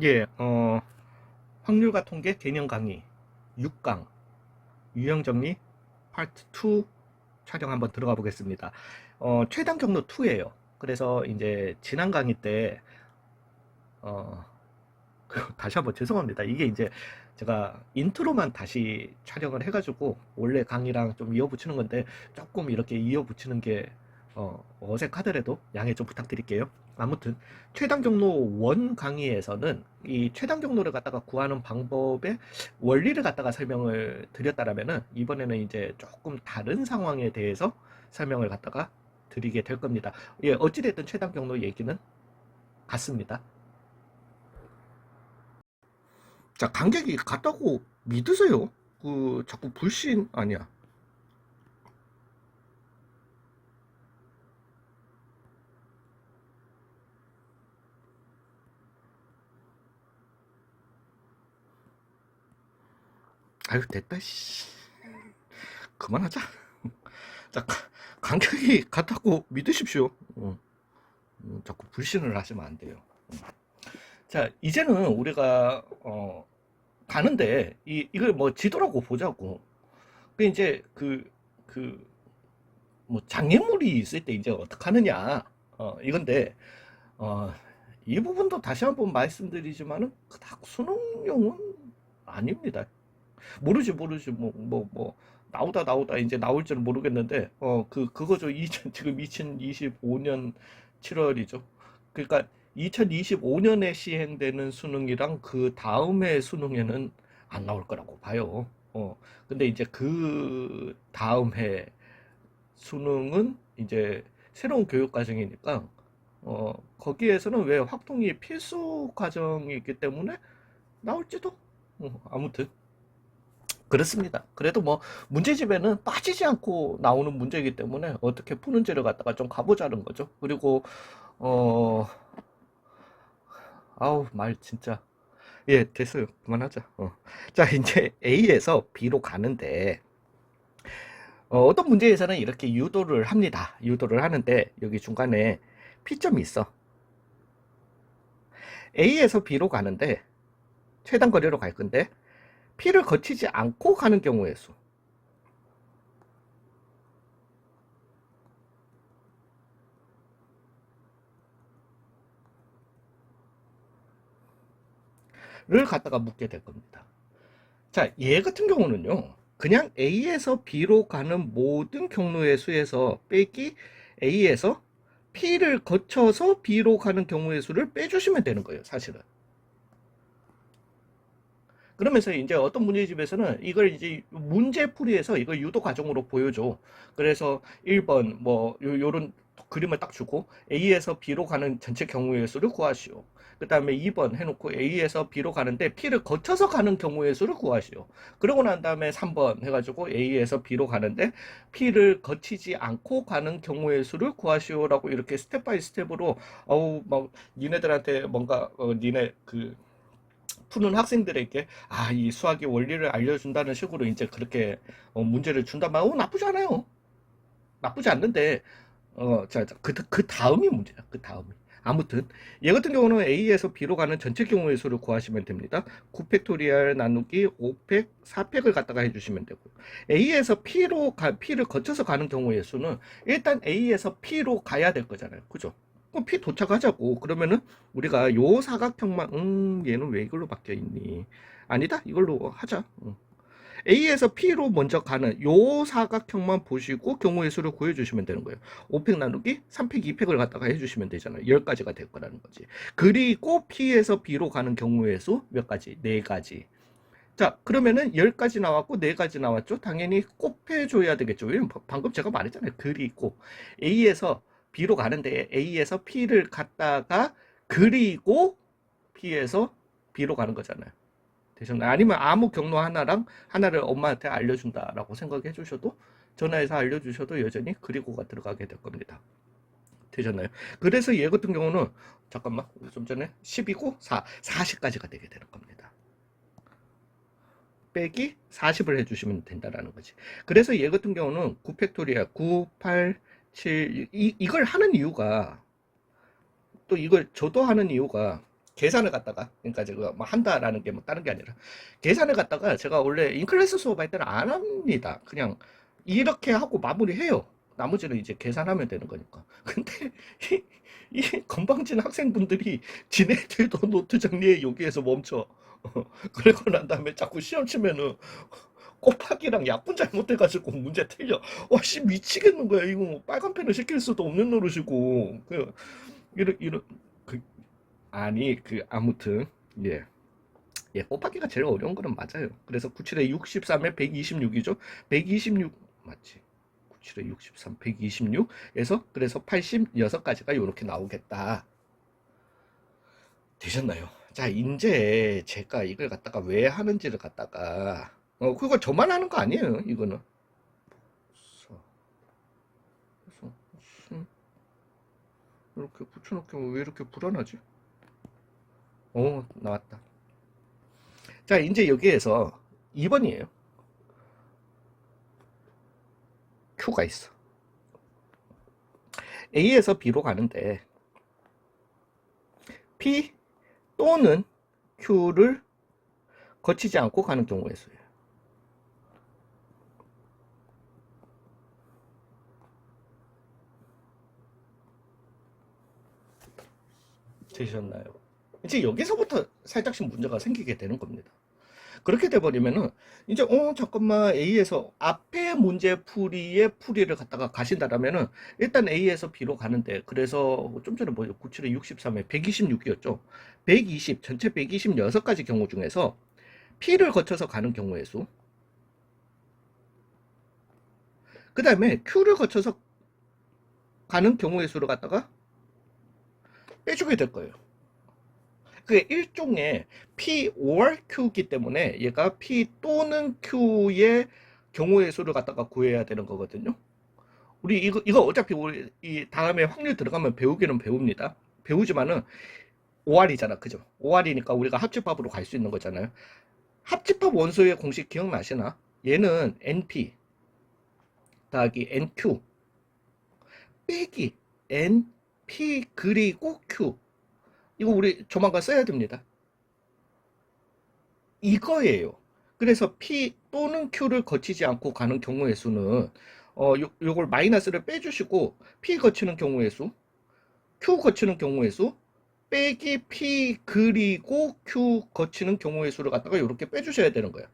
예, 확률과 통계 개념 강의 6강 유형 정리 파트 2 촬영 한번 들어가 보겠습니다. 최단 경로 2예요. 그래서 이제 지난 강의 때 어, 다시 한번 죄송합니다. 이게 이제 제가 인트로만 다시 촬영을 해가지고 원래 강의랑 좀 이어붙이는 건데 조금 이렇게 이어붙이는 게 어색하더라도 양해 좀 부탁드릴게요. 아무튼 최단 경로 원 강의에서는 이 최단 경로를 갖다가 구하는 방법의 원리를 갖다가 설명을 드렸다라면은 이번에는 이제 조금 다른 상황에 대해서 설명을 갖다가 드리게 될 겁니다. 예, 어찌됐든 최단 경로 얘기는 같습니다. 자, 관객이 같다고 믿으세요? 자꾸 불신 아니야. 아유, 됐다, 씨. 그만하자. 자, 관객이 같다고 믿으십시오. 자꾸 불신을 하시면 안 돼요. 자, 이제는 우리가, 가는데, 이걸 뭐 지도라고 보자고. 이제 뭐 장애물이 있을 때 이제 어떡하느냐. 이건데, 어, 이 부분도 다시 한번 말씀드리지만은 그닥 수능용은 아닙니다. 모르지 나오다 이제 나올 줄은 모르겠는데 그거죠. 지금 2025년 7월이죠. 그러니까 2025년에 시행되는 수능이랑 그 다음에 수능에는 안 나올 거라고 봐요. 근데 이제 그 다음 해 수능은 이제 새로운 교육 과정이니까 거기에서는 왜 확통이 필수 과정이 있기 때문에 나올지도 아무튼 그렇습니다. 그래도 뭐 문제집에는 빠지지 않고 나오는 문제이기 때문에 어떻게 푸는지를 갖다가 좀 가보자는 거죠. 그리고 어 아우 말 진짜 예 됐어요. 그만하자. 자 이제 A에서 B로 가는데 어떤 문제에서는 이렇게 유도를 합니다. 유도를 하는데 여기 중간에 P점이 있어. A에서 B로 가는데 최단 거리로 갈 건데 P를 거치지 않고 가는 경우의 수. 를 갖다가 묻게 될 겁니다. 자, 얘 같은 경우는요. 그냥 A에서 B로 가는 모든 경로의 수에서 빼기 A에서 P를 거쳐서 B로 가는 경우의 수를 빼주시면 되는 거예요, 사실은. 그러면서 이제 어떤 문제집에서는 이걸 이제 문제풀이에서 이걸 유도 과정으로 보여줘. 그래서 1번 뭐 요런 그림을 딱 주고 A에서 B로 가는 전체 경우의 수를 구하시오. 그 다음에 2번 해놓고 A에서 B로 가는데 P를 거쳐서 가는 경우의 수를 구하시오. 그러고 난 다음에 3번 해가지고 A에서 B로 가는데 P를 거치지 않고 가는 경우의 수를 구하시오라고 이렇게 스텝 바이 스텝으로 어우 막 니네들한테 뭔가 니네 푸는 학생들에게 이 수학의 원리를 알려준다는 식으로 이제 그렇게 문제를 준단 말이야. 나쁘지 않아요. 나쁘지 않는데 그 다음이 문제야. 그 다음이. 아무튼 얘 같은 경우는 A에서 B로 가는 전체 경우의 수를 구하시면 됩니다. 9팩토리얼 나누기 5팩, 4팩을 갖다가 해주시면 되고요. P를 거쳐서 가는 경우의 수는 일단 A에서 P로 가야 될 거잖아요. 그죠? 그럼 P 도착하자고. 그러면은 우리가 요 사각형만 얘는 왜 이걸로 바뀌어 있니? 아니다. 이걸로 하자. A에서 P로 먼저 가는 요 사각형만 보시고 경우의 수를 구해주시면 되는 거예요. 5팩 나누기 3팩 2팩을 갖다가 해주시면 되잖아요. 10가지가 될 거라는 거지. 그리고 P에서 B로 가는 경우의 수 몇 가지? 4가지. 자, 그러면은 10가지 나왔고 4가지 나왔죠? 당연히 곱해줘야 되겠죠. 왜냐면 방금 제가 말했잖아요. 그리고 A에서 B로 가는데 A에서 P를 갖다가 그리고 P에서 B로 가는 거잖아요. 되셨나요? 아니면 아무 경로 하나를 엄마한테 알려준다라고 생각해 주셔도 전화해서 알려주셔도 여전히 그리고가 들어가게 될 겁니다. 되셨나요? 그래서 얘 같은 경우는 잠깐만 좀 전에 10이고 40까지가 되게 되는 겁니다. 빼기 40을 해주시면 된다라는 거지. 그래서 얘 같은 경우는 9팩토리아 9, 8, 7 이걸 하는 이유가 또 이걸 저도 하는 이유가 계산을 갖다가, 그러니까 제가 뭐 한다라는 게 뭐 다른 게 아니라, 계산을 갖다가 제가 원래 인클래스 수업할 때는 안 합니다. 그냥 이렇게 하고 마무리해요. 나머지는 이제 계산하면 되는 거니까. 근데 이, 이 건방진 학생분들이 지네들도 노트 정리에 여기에서 멈춰. 그러고 난 다음에 자꾸 시험 치면은 곱하기랑 약분 잘못해가지고 문제 틀려. 와, 씨, 미치겠는 거야. 이거 뭐 빨간 펜을 시킬 수도 없는 노릇이고. 이런, 그, 아니, 아무튼, 예. 예, 곱하기가 제일 어려운 거는 맞아요. 그래서 97에 63에 126이죠. 126, 맞지? 97에 63, 126에서, 그래서 86가지가 이렇게 나오겠다. 되셨나요? 자, 이제 제가 이걸 갖다가 왜 하는지를 갖다가, 그거 저만 하는 거 아니에요, 이거는. 그래서, 이렇게 붙여놓기면 왜 이렇게 불안하지? 나왔다. 자, 이제 여기에서 2번이에요. Q가 있어. A에서 B로 가는데, P 또는 Q를 거치지 않고 가는 경우의 수예요. 되셨나요? 이제 여기서부터 살짝씩 문제가 생기게 되는 겁니다. 그렇게 돼버리면은 이제 잠깐만, A에서 앞에 문제풀이의 풀이를 갖다가 가신다라면은 일단 A에서 B로 가는데, 그래서 좀 전에 뭐 97에 63에 126이었죠. 120 전체 126가지 경우 중에서 P를 거쳐서 가는 경우의 수, 그 다음에 Q를 거쳐서 가는 경우의 수를 갖다가 빼주게 될 거예요. 그게 일종의 P or Q이기 때문에 얘가 P 또는 Q의 경우의 수를 갖다가 구해야 되는 거거든요. 우리 이거 어차피 우리 이 다음에 확률 들어가면 배우기는 배웁니다. 배우지만은 OR이잖아, 그죠? OR이니까 우리가 합집합으로 갈 수 있는 거잖아요. 합집합 원소의 공식 기억나시나? 얘는 NP 더하기 NQ 빼기 NP 그리고 Q. 이거 우리 조만간 써야 됩니다. 이거예요. 그래서 P 또는 Q를 거치지 않고 가는 경우의 수는 요걸 마이너스를 빼주시고 P 거치는 경우의 수, Q 거치는 경우의 수, 빼기 P 그리고 Q 거치는 경우의 수를 갖다가 이렇게 빼주셔야 되는 거예요.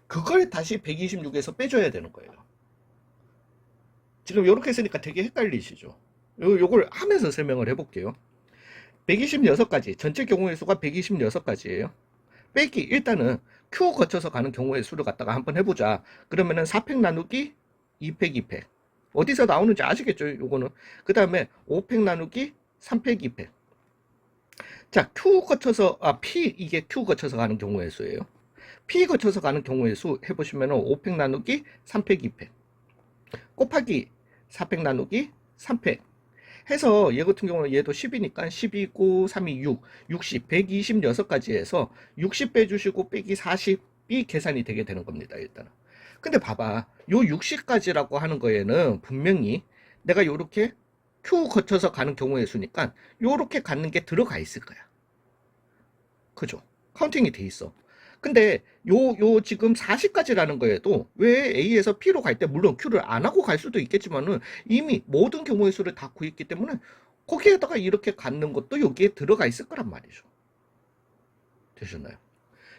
그걸 다시 126에서 빼줘야 되는 거예요. 지금 이렇게 했으니까 되게 헷갈리시죠? 요걸 하면서 설명을 해볼게요. 126가지, 전체 경우의 수가 126가지예요. 빼기, 일단은 Q 거쳐서 가는 경우의 수를 갖다가 한번 해보자. 그러면은 4팩 나누기 2팩 2팩. 어디서 나오는지 아시겠죠? 요거는. 그 다음에 5팩 나누기 3팩 2팩. 자, Q 거쳐서, P, 이게 Q 거쳐서 가는 경우의 수예요. P 거쳐서 가는 경우의 수 해보시면은 5팩 나누기 3팩 2팩. 곱하기 4팩 나누기 3팩. 해서 얘 같은 경우는 얘도 10이니까 12, 9, 3이 6, 60, 126가지에서 60 빼주시고 빼기 40이 계산이 되게 되는 겁니다, 일단은. 근데 봐봐, 요 60까지라고 하는 거에는 분명히 내가 요렇게 Q 거쳐서 가는 경우의 수니까 요렇게 가는 게 들어가 있을 거야. 그죠? 카운팅이 돼 있어. 근데 요 지금 40까지라는 거에도 왜 A에서 P로 갈 때 물론 Q를 안 하고 갈 수도 있겠지만은 이미 모든 경우의 수를 다 구했기 때문에 거기에다가 이렇게 갖는 것도 여기에 들어가 있을 거란 말이죠. 되셨나요?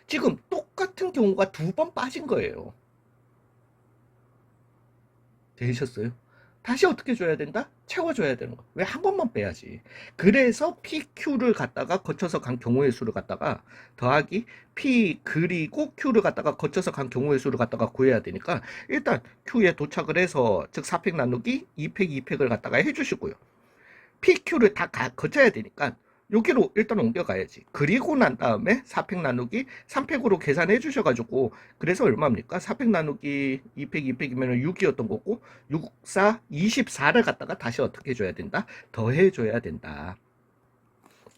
지금 똑같은 경우가 2번 빠진 거예요. 되셨어요? 다시 어떻게 줘야 된다? 채워줘야 되는 거. 왜 한 번만 빼야지. 그래서 PQ를 갖다가 거쳐서 간 경우의 수를 갖다가 더하기 P 그리고 Q를 갖다가 거쳐서 간 경우의 수를 갖다가 구해야 되니까 일단 Q에 도착을 해서 즉 4팩 나누기 2팩 2팩을 갖다가 해주시고요. PQ를 다 거쳐야 되니까 여기로 일단 옮겨가야지. 그리고 난 다음에 4팩 나누기 3팩으로 계산해 주셔가지고 그래서 얼마입니까? 4팩 나누기 2팩 2팩이면 6이었던 거고 6, 4, 24를 갖다가 다시 어떻게 해줘야 된다? 더해줘야 된다.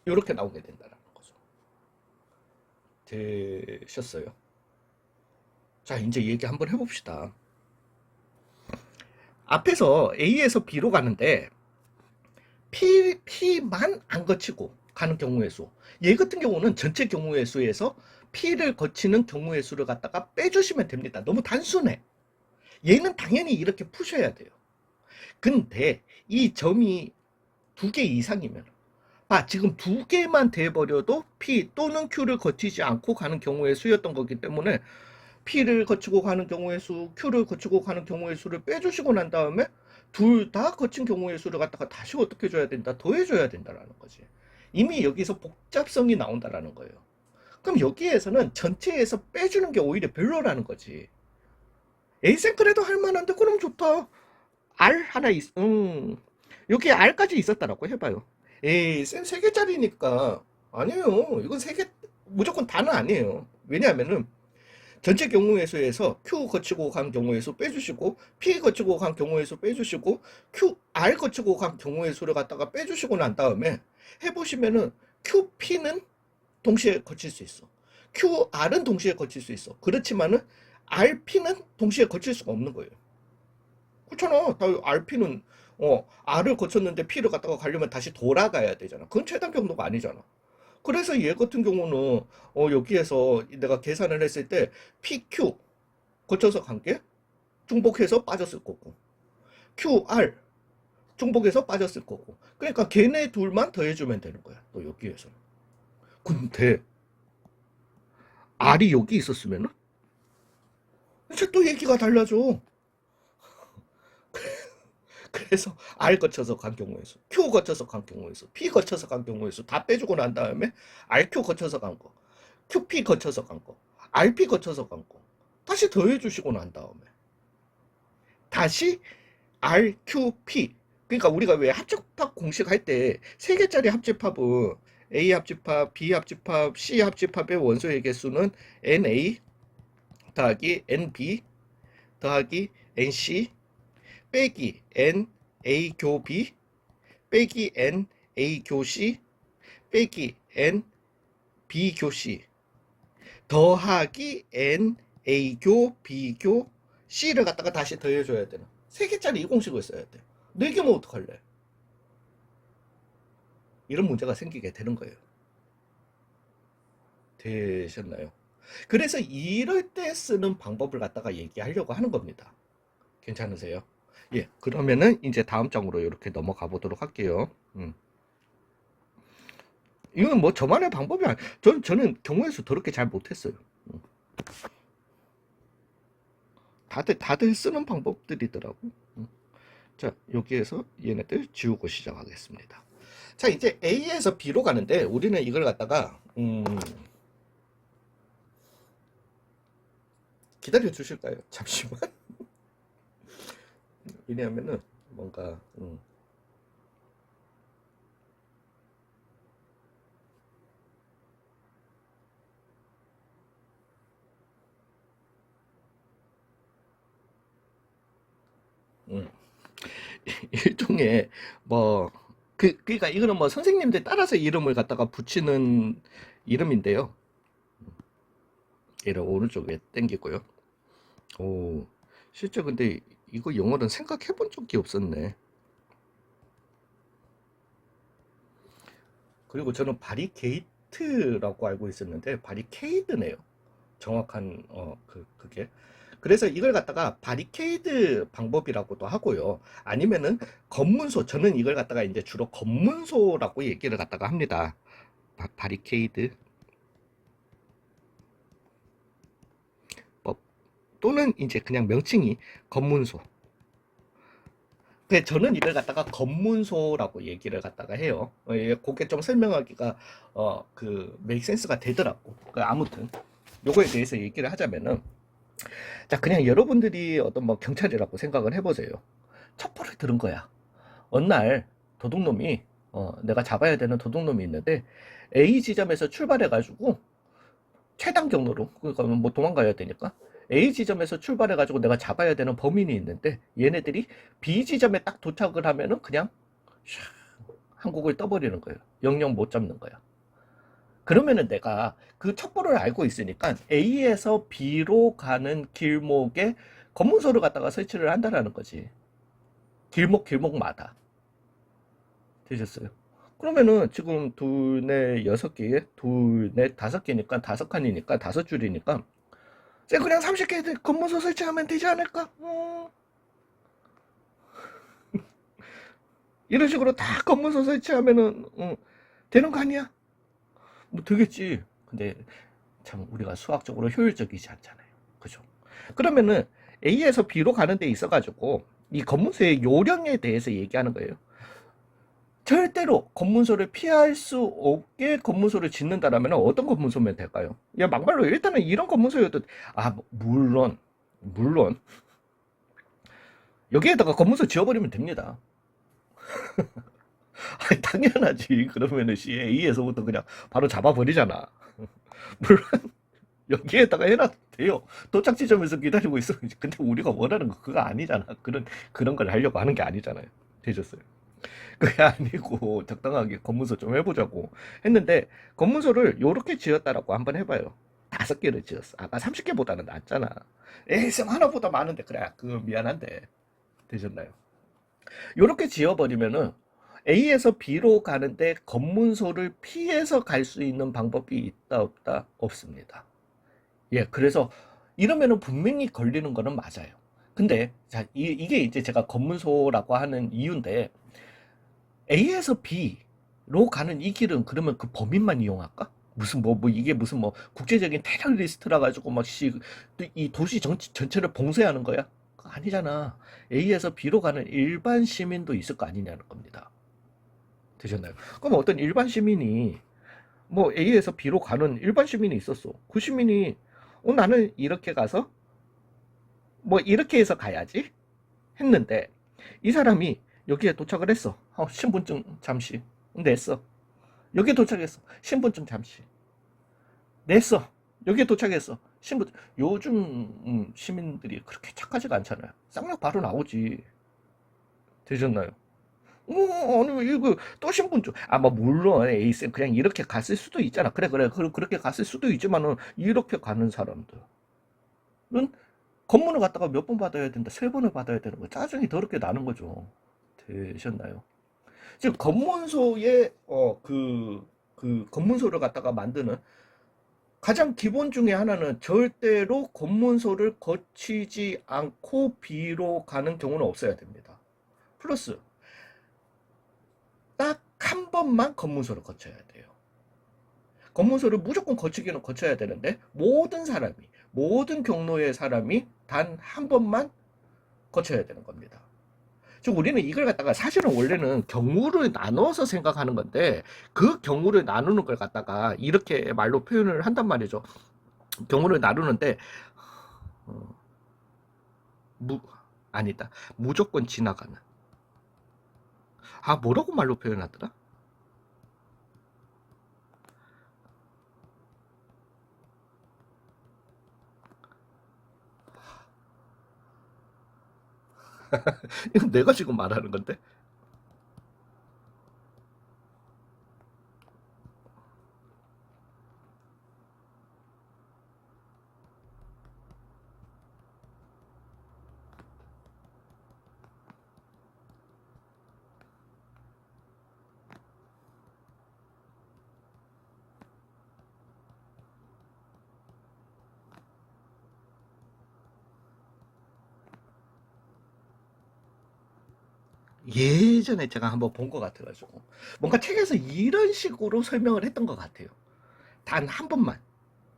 이렇게 나오게 된다는 거죠. 되셨어요? 자, 이제 얘기 한번 해봅시다. 앞에서 A에서 B로 가는데 P만 안 거치고 가는 경우의 수. 얘 같은 경우는 전체 경우의 수에서 P를 거치는 경우의 수를 갖다가 빼주시면 됩니다. 너무 단순해. 얘는 당연히 이렇게 푸셔야 돼요. 근데 이 점이 2개 이상이면, 지금 2개만 돼버려도 P 또는 Q를 거치지 않고 가는 경우의 수였던 거기 때문에 P를 거치고 가는 경우의 수, Q를 거치고 가는 경우의 수를 빼주시고 난 다음에 둘 다 거친 경우의 수를 갖다가 다시 어떻게 줘야 된다? 더해줘야 된다라는 거지. 이미 여기서 복잡성이 나온다라는 거예요. 그럼 여기에서는 전체에서 빼주는 게 오히려 별로라는 거지. 에이센 그래도 할만한데 그럼 좋다. R 하나 여기 R까지 있었다라고 해봐요. 에이, 쌤 3개짜리니까. 아니에요. 이건 3개, 무조건 다는 아니에요. 왜냐하면은, 전체 경우의 수에서 Q 거치고 간 경우의 수 빼주시고, P 거치고 간 경우의 수 빼주시고, R 거치고 간 경우의 수를 갖다가 빼주시고 난 다음에, 해보시면은, QP는 동시에 거칠 수 있어. QR은 동시에 거칠 수 있어. 그렇지만은, RP는 동시에 거칠 수가 없는 거예요. 그렇잖아. RP는 R을 거쳤는데 P를 갖다가 가려면 다시 돌아가야 되잖아. 그건 최단 경도가 아니잖아. 그래서 얘 같은 경우는 여기에서 내가 계산을 했을 때 PQ 거쳐서 간 게 중복해서 빠졌을 거고, QR 중복해서 빠졌을 거고. 그러니까 걔네 둘만 더해주면 되는 거야. 또 여기에서. 근데 R이 여기 있었으면은 이제 또 얘기가 달라져. 그래서 R 거쳐서 간 경우의 수, Q 거쳐서 간 경우의 수, P 거쳐서 간 경우의 수 다 빼주고 난 다음에 RQ 거쳐서 간 거, QP 거쳐서 간 거, RP 거쳐서 간 거 다시 더해 주시고 난 다음에 다시 RQP. 그러니까 우리가 왜 합집합 공식 할 때 3개짜리 합집합은 A 합집합, B 합집합, C 합집합의 원소의 개수는 NA 더하기 NB 더하기 NC 빼기 N A 교 B 빼기 N A 교 C 빼기 N B 교 C 더하기 N A 교 B 교 C를 갖다가 다시 더해줘야 되는 3개짜리 이 공식을 써야 돼. 4개면 어떡할래? 이런 문제가 생기게 되는 거예요. 되셨나요? 그래서 이럴 때 쓰는 방법을 갖다가 얘기하려고 하는 겁니다. 괜찮으세요? 예, 그러면은 이제 다음 장으로 이렇게 넘어가 보도록 할게요. 이건 뭐 저만의 방법이 아니에요. 저는 경우의 수 더럽게 잘 못했어요. 다들 쓰는 방법들이더라고. 자, 여기에서 얘네들 지우고 시작하겠습니다. 자, 이제 A에서 B로 가는데 우리는 이걸 갖다가 기다려 주실까요? 잠시만. 왜냐하면은 뭔가 일종의 뭐 그러니까 이거는 뭐 선생님들 따라서 이름을 갖다가 붙이는 이름인데요. 얘를 오른쪽에 당기고요. 오, 실제 근데 이거 영어는 생각해 본 적이 없었네. 그리고 저는 바리게이트라고 알고 있었는데 바리케이드네요. 정확한 그게. 그래서 이걸 갖다가 바리케이드 방법이라고도 하고요. 아니면은 검문소. 저는 이걸 갖다가 이제 주로 검문소라고 얘기를 갖다가 합니다. 바리케이드 또는 이제 그냥 명칭이 검문소. 근데 저는 이걸 갖다가 검문소라고 얘기를 갖다가 해요. 그게 좀 설명하기가 메이크 센스가 되더라고. 아무튼 요거에 대해서 얘기를 하자면은, 자, 그냥 여러분들이 어떤 뭐 경찰이라고 생각을 해보세요. 첩보를 들은 거야. 어느 날 도둑놈이 내가 잡아야 되는 도둑놈이 있는데 A 지점에서 출발해가지고 최단 경로로, 그러니까 뭐 도망가야 되니까 A 지점에서 출발해가지고 내가 잡아야 되는 범인이 있는데 얘네들이 B 지점에 딱 도착을 하면은 그냥 한국을 떠버리는 거예요. 영영 못 잡는 거야. 그러면은 내가 그 첩보를 알고 있으니까 A에서 B로 가는 길목에 검문소를 갖다가 설치를 한다라는 거지. 길목마다. 되셨어요? 그러면은 지금 둘, 넷, 여섯 개, 둘, 넷, 다섯 개니까 다섯 칸이니까 다섯 줄이니까 쟤 그냥 30개 검문소 설치하면 되지 않을까? 이런 식으로 다 검문소 설치하면은 되는 거 아니야? 뭐 되겠지. 근데 참 우리가 수학적으로 효율적이지 않잖아요. 그죠? 그러면은 A에서 B로 가는 데 있어가지고 이 검문소의 요령에 대해서 얘기하는 거예요. 절대로 검문소를 피할 수 없게 검문소를 짓는다라면 어떤 검문소면 될까요? 야, 막말로 일단은 이런 검문소여도 물론 여기에다가 검문소 지어버리면 됩니다. 아니, 당연하지. 그러면은 A에서부터 그냥 바로 잡아버리잖아. 물론 여기에다가 해놔도 돼요. 도착 지점에서 기다리고 있어. 근데 우리가 원하는 거 그거 아니잖아. 그런 걸 하려고 하는 게 아니잖아요. 되셨어요? 그게 아니고 적당하게 검문소 좀 해보자고 했는데 검문소를 요렇게 지었다라고 한번 해봐요. 다섯 개를 지었어. 아까 30개보다는 낫잖아. 에이, 쌤 하나보다 많은데 그래. 그 미안한데 되셨나요? 요렇게 지어버리면은 A에서 B로 가는데 검문소를 피해서 갈 수 있는 방법이 있다 없다? 없습니다. 예, 그래서 이러면은 분명히 걸리는 거는 맞아요. 근데 자, 이게 이제 제가 검문소라고 하는 이유인데 A에서 B로 가는 이 길은 그러면 그 범인만 이용할까? 무슨 이게 무슨 국제적인 테러리스트라 가지고 이 도시 전체를 봉쇄하는 거야? 그거 아니잖아. A에서 B로 가는 일반 시민도 있을 거 아니냐는 겁니다. 되셨나요? 그럼 어떤 일반 시민이 A에서 B로 가는 일반 시민이 있었어. 그 시민이 나는 이렇게 가서 이렇게 해서 가야지 했는데 이 사람이 여기에 도착을 했어. 신분증 잠시 냈어. 여기에 도착했어. 신분증 잠시 냈어. 여기에 도착했어. 요즘 시민들이 그렇게 착하지가 않잖아요. 쌍욕 바로 나오지. 되셨나요? 아니 이거 또 신분증 물론 에이쌤 그냥 이렇게 갔을 수도 있잖아. 그래 그렇게 갔을 수도 있지만은 이렇게 가는 사람들은 검문을 갖다가 몇 번 받아야 된다, 세 번을 받아야 되는 거 짜증이 더럽게 나는 거죠. 되셨나요? 지금 검문소의 그 검문소를 갖다가 만드는 가장 기본 중에 하나는 절대로 검문소를 거치지 않고 B로 가는 경우는 없어야 됩니다. 플러스 딱 한 번만 검문소를 거쳐야 돼요. 검문소를 무조건 거치기는 거쳐야 되는데 모든 경로의 사람이 단 한 번만 거쳐야 되는 겁니다. 즉 우리는 이걸 갖다가 사실은 원래는 경우를 나눠서 생각하는 건데 그 경우를 나누는 걸 갖다가 이렇게 말로 표현을 한단 말이죠. 경우를 나누는데 어, 무 아니다. 무조건 지나가는. 뭐라고 말로 표현하더라? 이건 내가 지금 말하는 건데. 예전에 제가 한번 본 것 같아가지고 뭔가 책에서 이런 식으로 설명을 했던 것 같아요. 단 한 번만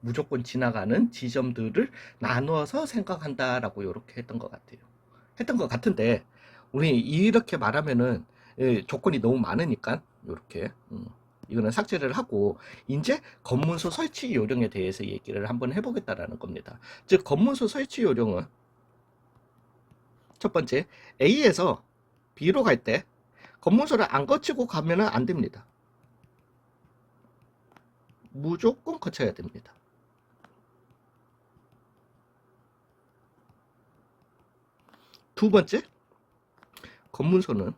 무조건 지나가는 지점들을 나누어서 생각한다라고 이렇게 했던 것 같아요. 했던 것 같은데 우리 이렇게 말하면은 조건이 너무 많으니까 이렇게 이거는 삭제를 하고 이제 검문소 설치 요령에 대해서 얘기를 한번 해보겠다라는 겁니다. 즉 검문소 설치 요령은 첫 번째 A에서 B로 갈 때 검문소를 안 거치고 가면은 안 됩니다. 무조건 거쳐야 됩니다. 두 번째, 검문소는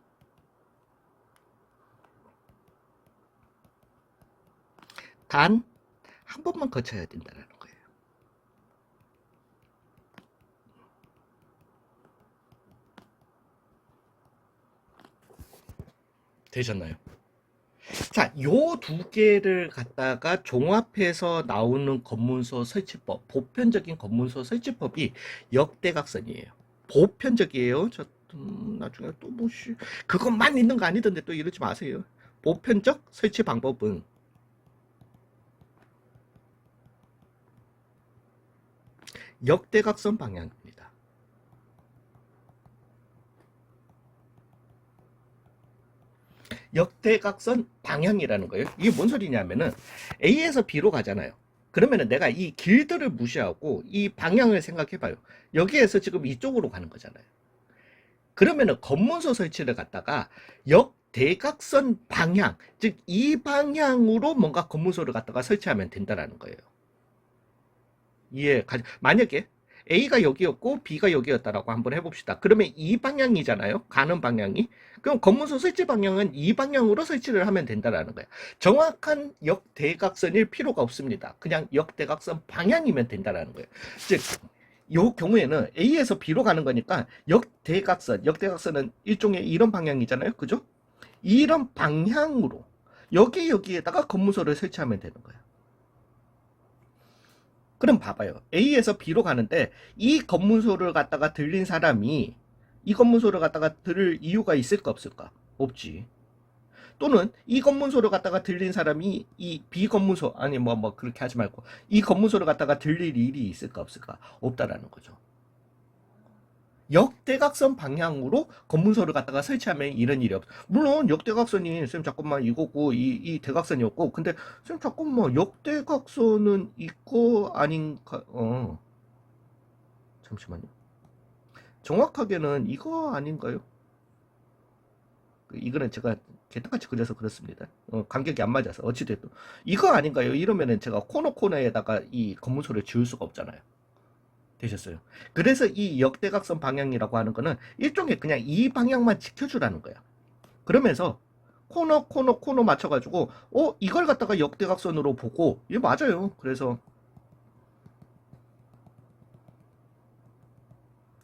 단 한 번만 거쳐야 된다는 거예요. 되셨나요? 자, 요 두 개를 갖다가 종합해서 나오는 검문소 설치법, 보편적인 검문소 설치법이 역대각선이에요. 보편적이에요. 나중에 또 그것만 있는 거 아니던데 또 이러지 마세요. 보편적 설치 방법은 역대각선 방향입니다. 역대각선 방향이라는 거예요. 이게 뭔 소리냐면은 A에서 B로 가잖아요. 그러면은 내가 이 길들을 무시하고 이 방향을 생각해 봐요. 여기에서 지금 이쪽으로 가는 거잖아요. 그러면은 검문소 설치를 갖다가 역대각선 방향, 즉 이 방향으로 뭔가 검문소를 갖다가 설치하면 된다라는 거예요. 만약에 A가 여기였고 B가 여기였다라고 한번 해봅시다. 그러면 이 방향이잖아요. 가는 방향이. 그럼 검문소 설치 방향은 이 방향으로 설치를 하면 된다라는 거예요. 정확한 역대각선일 필요가 없습니다. 그냥 역대각선 방향이면 된다라는 거예요. 즉, 요 경우에는 A에서 B로 가는 거니까 역대각선은 일종의 이런 방향이잖아요. 그죠? 이런 방향으로 여기에다가 검문소를 설치하면 되는 거예요. 그럼 봐봐요. A에서 B로 가는데 이 검문소를 갖다가 들린 사람이 이 검문소를 갖다가 들을 이유가 있을까 없을까? 없지. 또는 이 검문소를 갖다가 들린 사람이 이 B 검문소 아니 뭐 그렇게 하지 말고 이 검문소를 갖다가 들릴 일이 있을까 없을까? 없다라는 거죠. 역대각선 방향으로 검문소를 갖다가 설치하면 이런 일이 없어. 물론 역대각선이 쌤 잠깐만 이거고 이 대각선이었고 근데 쌤 잠깐만 역대각선은 이거 아닌가? 잠시만요. 정확하게는 이거 아닌가요? 이거는 제가 개떡같이 그려서 그렇습니다. 간격이 안 맞아서 어찌됐든 이거 아닌가요? 이러면은 제가 코너에다가 이 검문소를 지을 수가 없잖아요. 되셨어요. 그래서 이 역대각선 방향이라고 하는 거는 일종의 그냥 이 방향만 지켜주라는 거야. 그러면서 코너 맞춰가지고 이걸 갖다가 역대각선으로 보고 이게 맞아요. 그래서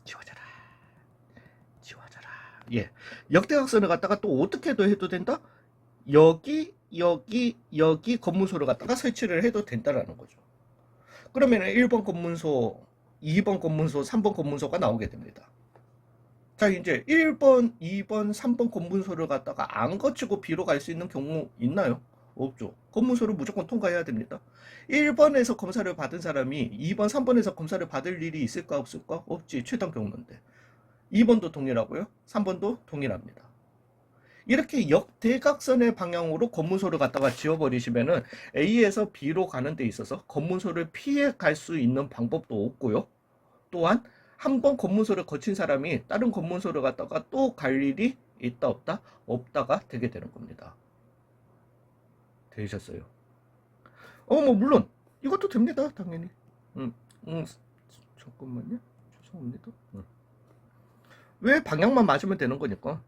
지워져라. 예, 역대각선을 갖다가 또 어떻게 해도 된다? 여기 검문소를 갖다가 설치를 해도 된다라는 거죠. 그러면 1번 검문소, 2번 검문소, 3번 검문소가 나오게 됩니다. 자, 이제 1번, 2번, 3번 검문소를 갖다가 안 거치고 B로 갈 수 있는 경우 있나요? 없죠. 검문소를 무조건 통과해야 됩니다. 1번에서 검사를 받은 사람이 2번, 3번에서 검사를 받을 일이 있을까 없을까? 없지. 최단 경로인데. 2번도 동일하고요. 3번도 동일합니다. 이렇게 역대각선의 방향으로 검문소를 갖다가 지워버리시면은 A에서 B로 가는 데 있어서 검문소를 피해 갈 수 있는 방법도 없고요. 또한 한 번 검문소를 거친 사람이 다른 검문소를 갖다가 또 갈 일이 있다 없다? 없다가 되게 되는 겁니다. 되셨어요? 뭐 물론 이것도 됩니다. 당연히. 잠깐만요. 죄송합니다. 왜 방향만 맞으면 되는 거니까.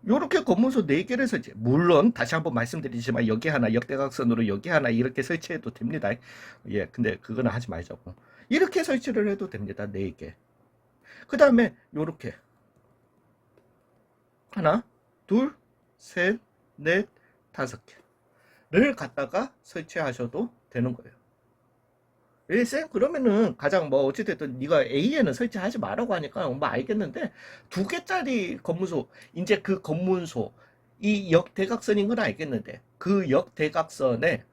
요렇게 검문소 4개를 설치. 물론 다시 한번 말씀드리지만 여기 하나 역대각선으로 여기 하나 이렇게 설치해도 됩니다. 예, 근데 그거는 하지 말자고. 이렇게 설치를 해도 됩니다. 4개. 그 다음에 요렇게 하나, 둘, 셋, 넷, 5개를 갖다가 설치하셔도 되는 거예요. 쌤 그러면은 가장 뭐 어찌됐든 네가 A에는 설치하지 말라고 하니까 뭐 알겠는데 2개짜리 검문소 이제 그 검문소 이 역대각선인 건 알겠는데 그 역대각선에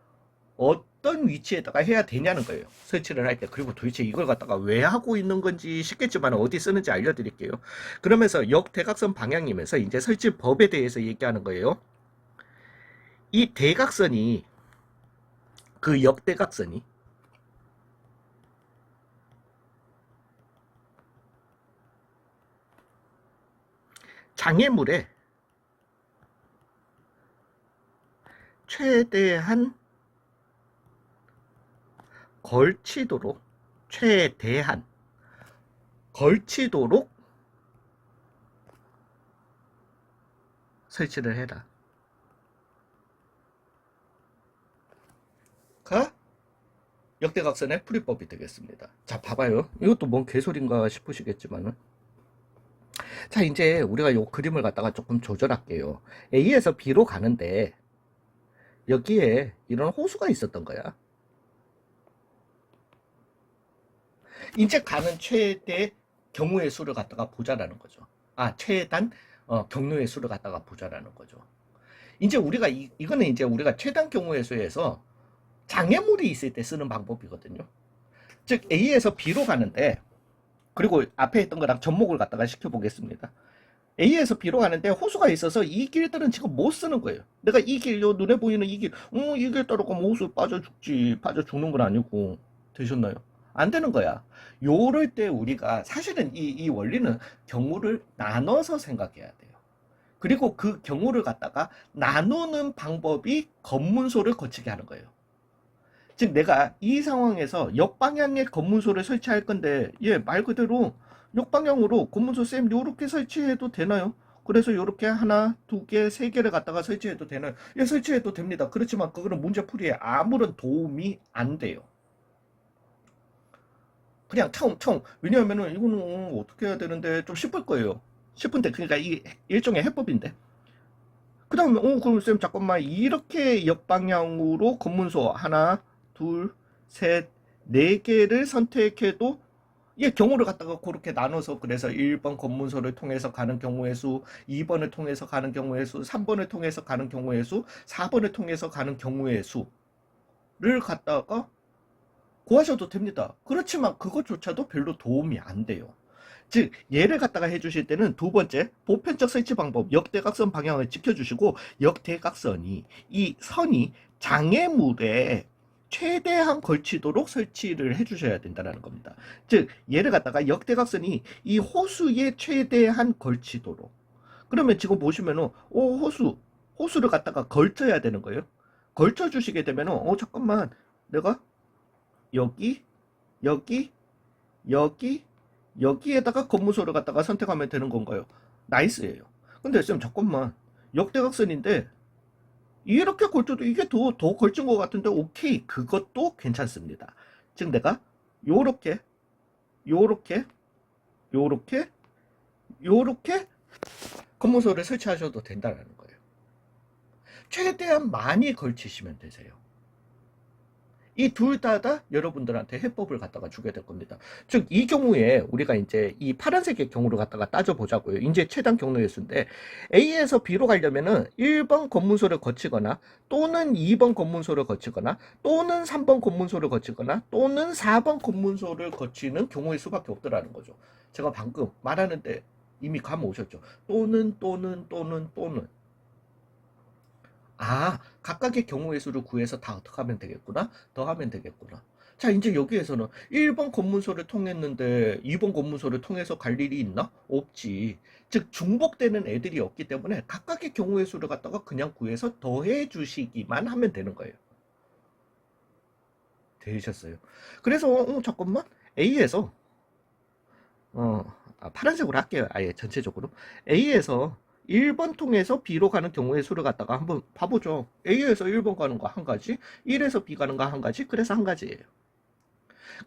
어떤 위치에다가 해야 되냐는 거예요. 설치를 할 때. 그리고 도대체 이걸 갖다가 왜 하고 있는 건지 싶겠지만 어디 쓰는지 알려드릴게요. 그러면서 역대각선 방향이면서 이제 설치법에 대해서 얘기하는 거예요. 이 대각선이 그 역대각선이 장애물의 최대한 걸치도록 최대한 걸치도록 설치를 해라. 가 역대각선의 풀이법이 되겠습니다. 자, 봐봐요. 이것도 뭔 개소리인가 싶으시겠지만은 자, 이제 우리가 요 그림을 갖다가 조금 조절할게요. A에서 B로 가는데 여기에 이런 호수가 있었던 거야. 이제 가는 최대 경우의 수를 갖다가 보자라는 거죠. 아, 최단 경로의 수를 갖다가 보자라는 거죠. 이제 우리가 이거는 이제 우리가 최단 경우의 수에서 장애물이 있을 때 쓰는 방법이거든요. 즉 A에서 B로 가는데, 그리고 앞에 했던 거랑 접목을 갖다가 시켜보겠습니다. A에서 B로 가는데 호수가 있어서 이 길들은 지금 못 쓰는 거예요. 내가 이 길, 요 눈에 보이는 이 길, 이 길 따라가면 호수 빠져 죽지. 빠져 죽는 건 아니고. 되셨나요? 안 되는 거야. 요럴 때 우리가 사실은 이 원리는 경우를 나눠서 생각해야 돼요. 그리고 그 경우를 갖다가 나누는 방법이 검문소를 거치게 하는 거예요. 즉 내가 이 상황에서 역방향의 검문소를 설치할 건데, 말 그대로 역방향으로 검문소 쌤 요렇게 설치해도 되나요? 그래서 요렇게 하나, 두 개, 세 개를 갖다가 설치해도 되나요? 설치해도 됩니다. 그렇지만 그거는 문제풀이에 아무런 도움이 안 돼요. 그냥 처음 왜냐하면은 이거는 어떻게 해야 되는데 좀 쉽을 거예요. 쉽은데, 그러니까 이 일종의 해법인데. 그 다음에 그럼 쌤 잠깐만, 이렇게 역방향으로 검문소 하나, 둘, 셋, 네 개를 선택해도 경우를 갖다가 그렇게 나눠서, 그래서 1번 검문소를 통해서 가는 경우의 수, 2번을 통해서 가는 경우의 수, 3번을 통해서 가는 경우의 수, 4번을 통해서 가는 경우의 수를 갖다가 구하셔도 됩니다. 그렇지만 그것조차도 별로 도움이 안 돼요. 즉 얘를 갖다가 해주실 때는 두 번째, 보편적 설치 방법, 역대각선 방향을 지켜주시고, 역대각선이 이 선이 장애물에 최대한 걸치도록 설치를 해주셔야 된다는 겁니다. 즉 얘를 갖다가 역대각선이 이 호수에 최대한 걸치도록. 그러면 지금 보시면은 호수를 갖다가 걸쳐야 되는 거예요. 걸쳐 주시게 되면은 잠깐만, 내가 여기, 여기, 여기, 여기에다가 검문소를 갖다가 선택하면 되는 건가요? 나이스예요. 근데 쌤 잠깐만, 역대각선인데 이렇게 걸쳐도 이게 더 걸친 것 같은데, 오케이, 그것도 괜찮습니다. 즉 내가 요렇게 요렇게 요렇게 요렇게 검문소를 설치하셔도 된다는 거예요. 최대한 많이 걸치시면 되세요. 이 둘 다 여러분들한테 해법을 갖다가 주게 될 겁니다. 즉 이 경우에 우리가 이제 이 파란색의 경우를 갖다가 따져보자고요. 이제 최단 경로의 수인데, A에서 B로 가려면은 1번 검문소를 거치거나, 또는 2번 검문소를 거치거나, 또는 3번 검문소를 거치거나, 또는 4번 검문소를 거치는 경우의 수밖에 없더라는 거죠. 제가 방금 말하는데 이미 감 오셨죠? 또는 각각의 경우의 수를 구해서 다 어떻게 하면 되겠구나? 더하면 되겠구나. 자, 이제 여기에서는 1번 검문소를 통했는데 2번 검문소를 통해서 갈 일이 있나? 없지. 즉 중복되는 애들이 없기 때문에 각각의 경우의 수를 갖다가 그냥 구해서 더해 주시기만 하면 되는 거예요. 되셨어요. 그래서 잠깐만, A에서 파란색으로 할게요. 아예 전체적으로. A에서 1번 통해서 B로 가는 경우의 수를 갖다가 한번 봐보죠. A에서 1번 가는 거 한 가지, 1에서 B 가는 거 한 가지, 그래서 한 가지예요.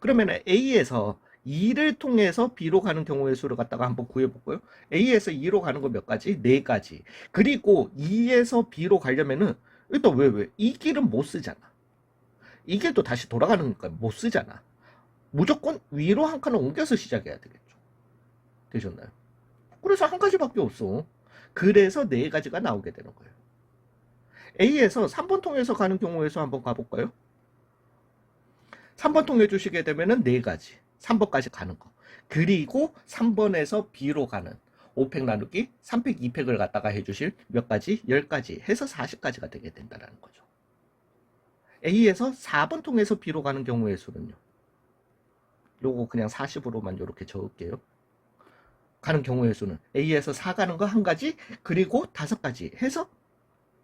그러면 A에서 2를 통해서 B로 가는 경우의 수를 갖다가 한번 구해볼까요? A에서 2로 가는 거 몇 가지? 4가지. 그리고 2에서 B로 가려면은 일단 왜? 이 길은 못 쓰잖아. 이 길도 다시 돌아가는 거니까 못 쓰잖아. 무조건 위로 한 칸을 옮겨서 시작해야 되겠죠. 되셨나요? 그래서 한 가지밖에 없어. 그래서 4가지가 나오게 되는 거예요. A에서 3번 통해서 가는 경우에서 한번 가볼까요? 3번 통해 주시게 되면은 4가지. 3번까지 가는 거. 그리고 3번에서 B로 가는 5팩 나누기 3팩 2팩을 갖다가 해주실 몇 가지? 10가지 해서 40가지가 되게 된다는 거죠. A에서 4번 통해서 B로 가는 경우의 수는요. 요거 그냥 40으로만 이렇게 적을게요. 가는 경우의 수는 A에서 4 가는 거 한 가지, 그리고 5가지 해서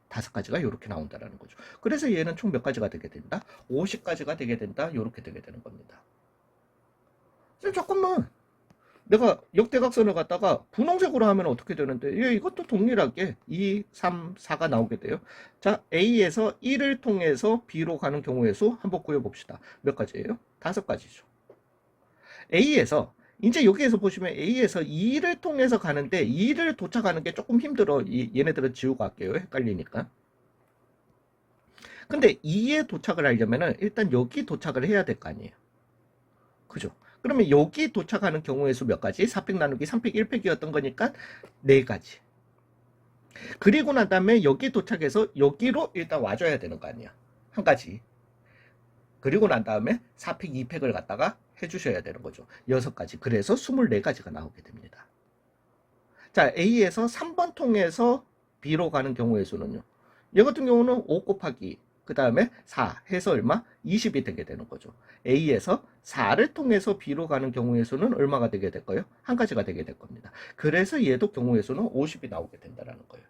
5가지가 이렇게 나온다는 거죠. 그래서 얘는 총 몇 가지가 되게 된다? 50가지가 되게 된다. 이렇게 되게 되는 겁니다. 잠깐만, 내가 역대각선을 갖다가 분홍색으로 하면 어떻게 되는데, 이것도 동일하게 2, 3, 4가 나오게 돼요. 자, A에서 1을 통해서 B로 가는 경우의 수 한번 구해봅시다. 몇 가지예요? 5가지죠. A에서 이제 여기에서 보시면 A에서 2를 통해서 가는데 2를 도착하는 게 조금 힘들어. 얘네들은 지우고 갈게요. 헷갈리니까. 근데 2에 도착을 하려면은 일단 여기 도착을 해야 될 거 아니에요. 그죠? 그러면 여기 도착하는 경우의 수 몇 가지? 4팩 나누기 3팩 1팩이었던 거니까 4가지. 그리고 난 다음에 여기 도착해서 여기로 일단 와줘야 되는 거 아니야. 한 가지. 그리고 난 다음에 4팩, 2팩을 갖다가 해주셔야 되는 거죠. 6가지. 그래서 24가지가 나오게 됩니다. 자, A에서 3번 통해서 B로 가는 경우의 수는요. 얘 같은 경우는 5 곱하기 그 다음에 4 해서 얼마? 20이 되게 되는 거죠. A에서 4를 통해서 B로 가는 경우의 수는 얼마가 되게 될까요? 한 가지가 되게 될 겁니다. 그래서 얘도 경우의 수는 50이 나오게 된다는 거예요.